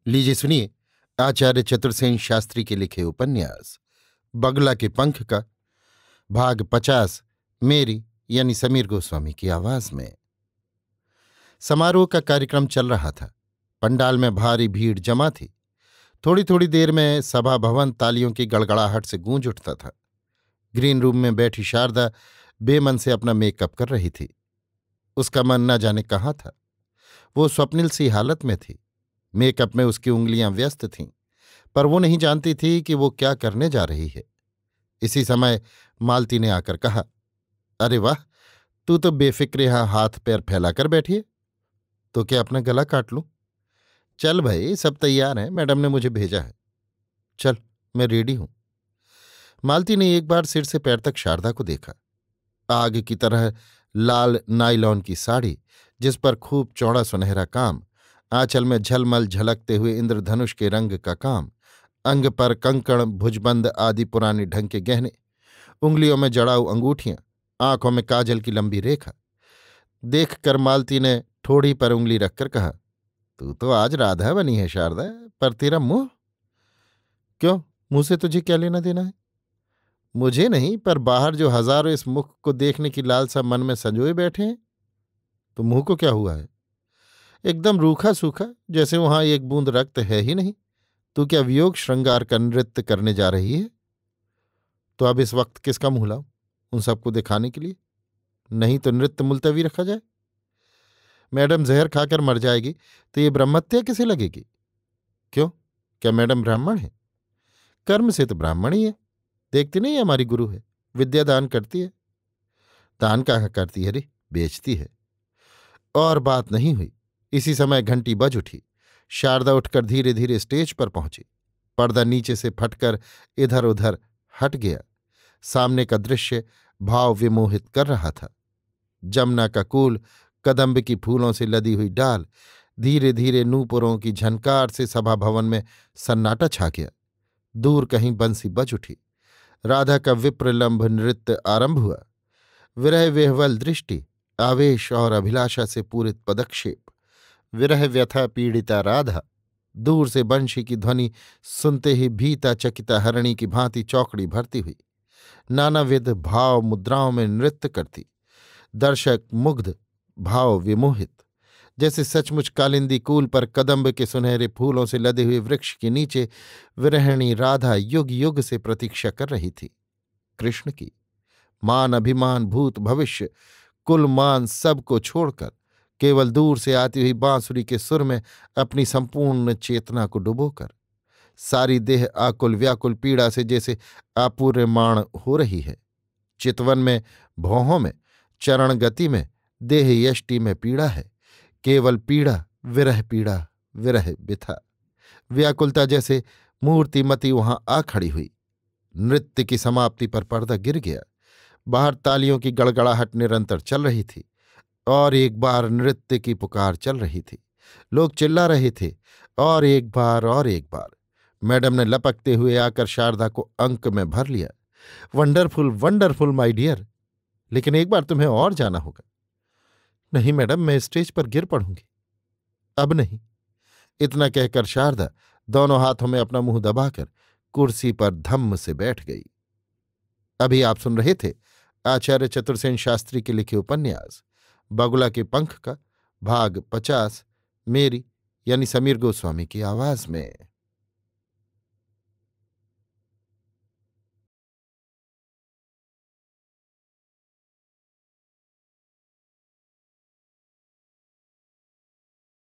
लीजिए सुनिए आचार्य चतुर्सेन शास्त्री के लिखे उपन्यास बगला के पंख का भाग 50 मेरी यानी समीर गोस्वामी की आवाज में। समारोह का कार्यक्रम चल रहा था। पंडाल में भारी भीड़ जमा थी। थोड़ी थोड़ी देर में सभा भवन तालियों की गड़गड़ाहट से गूंज उठता था। ग्रीन रूम में बैठी शारदा बेमन से अपना मेकअप कर रही थी। उसका मन न जाने कहाँ था। वो स्वप्निल सी हालत में थी। मेकअप में उसकी उंगलियां व्यस्त थीं, पर वो नहीं जानती थी कि वो क्या करने जा रही है। इसी समय मालती ने आकर कहा, अरे वाह, तू तो बेफिक्र यहां हाथ पैर फैलाकर बैठी है। तो क्या अपना गला काट लूं? चल भाई, सब तैयार हैं, मैडम ने मुझे भेजा है। चल, मैं रेडी हूं। मालती ने एक बार सिर से पैर तक शारदा को देखा। आग की तरह लाल नायलॉन की साड़ी, जिस पर खूब चौड़ा सुनहरा काम, आंचल में झलमल झलकते हुए इंद्रधनुष के रंग का काम, अंग पर कंकण भुजबंद आदि पुराने ढंग के गहने, उंगलियों में जड़ाऊ अंगूठियां, आंखों में काजल की लंबी रेखा। देखकर मालती ने ठोड़ी पर उंगली रखकर कहा, तू तो आज राधा बनी है शारदा, पर तेरा मुंह? क्यों, मुंह से तुझे क्या लेना देना है? मुझे नहीं, पर बाहर जो हजारों इस मुख को देखने की लालसा मन में संजोए बैठे हैं। तो मुंह को क्या हुआ है? एकदम रूखा सूखा, जैसे वहां एक बूंद रक्त है ही नहीं। तू क्या वियोग श्रृंगार का नृत्य करने जा रही है? तो अब इस वक्त किसका मुंह लाऊं उन सबको दिखाने के लिए? नहीं तो नृत्य मुलतवी रखा जाए। मैडम जहर खाकर मर जाएगी तो ये ब्रह्महत्या किसे लगेगी? क्यों, क्या मैडम ब्राह्मण है? कर्म से तो ब्राह्मण ही है। देखती नहीं, हमारी गुरु है, विद्या दान करती है। दान कहाँ करती है रे, बेचती है। और बात नहीं हुई। इसी समय घंटी बज उठी। शारदा उठकर धीरे धीरे स्टेज पर पहुंची। पर्दा नीचे से फटकर इधर उधर हट गया। सामने का दृश्य भाव विमोहित कर रहा था। जमुना का कूल, कदम्ब की फूलों से लदी हुई डाल, धीरे धीरे नूपुरों की झनकार से सभा भवन में सन्नाटा छा गया। दूर कहीं बंसी बज उठी। राधा का विप्रलंभ नृत्य आरंभ हुआ। विरह विह्वल दृष्टि, आवेश और अभिलाषा से पूरित पदक्षेप, विरह व्यथा पीड़िता राधा दूर से बंशी की ध्वनि सुनते ही भीता चकिता हरणी की भांति चौकड़ी भरती हुई नानाविध भाव मुद्राओं में नृत्य करती। दर्शक मुग्ध, भाव विमोहित, जैसे सचमुच कालिंदी कूल पर कदम्ब के सुनहरे फूलों से लदे हुए वृक्ष के नीचे विरहिणी राधा युग युग से प्रतीक्षा कर रही थी कृष्ण की। मान अभिमान भूत भविष्य कुल मान सब को छोड़कर केवल दूर से आती हुई बांसुरी के सुर में अपनी संपूर्ण चेतना को डुबोकर सारी देह आकुल व्याकुल पीड़ा से जैसे आपूर्यमाण हो रही है। चितवन में, भौहों में, चरण गति में, देह यष्टि में पीड़ा है। केवल पीड़ा, विरह बिथा, व्याकुलता जैसे मूर्तिमती वहां आ खड़ी हुई। नृत्य की समाप्ति पर पर्दा गिर गया। बाहर तालियों की गड़गड़ाहट निरंतर चल रही थी और एक बार नृत्य की पुकार चल रही थी। लोग चिल्ला रहे थे और एक बार। मैडम ने लपकते हुए आकर शारदा को अंक में भर लिया। वंडरफुल वंडरफुल माय डियर, लेकिन एक बार तुम्हें और जाना होगा। नहीं मैडम, मैं स्टेज पर गिर पड़ूंगी। अब नहीं। इतना कहकर शारदा दोनों हाथों में अपना मुंह दबाकर कुर्सी पर धम्म से बैठ गई। अभी आप सुन रहे थे आचार्य चतुर्सेन शास्त्री के लिखे उपन्यास बगुला के पंख का भाग 50 मेरी यानी समीर गोस्वामी की आवाज में।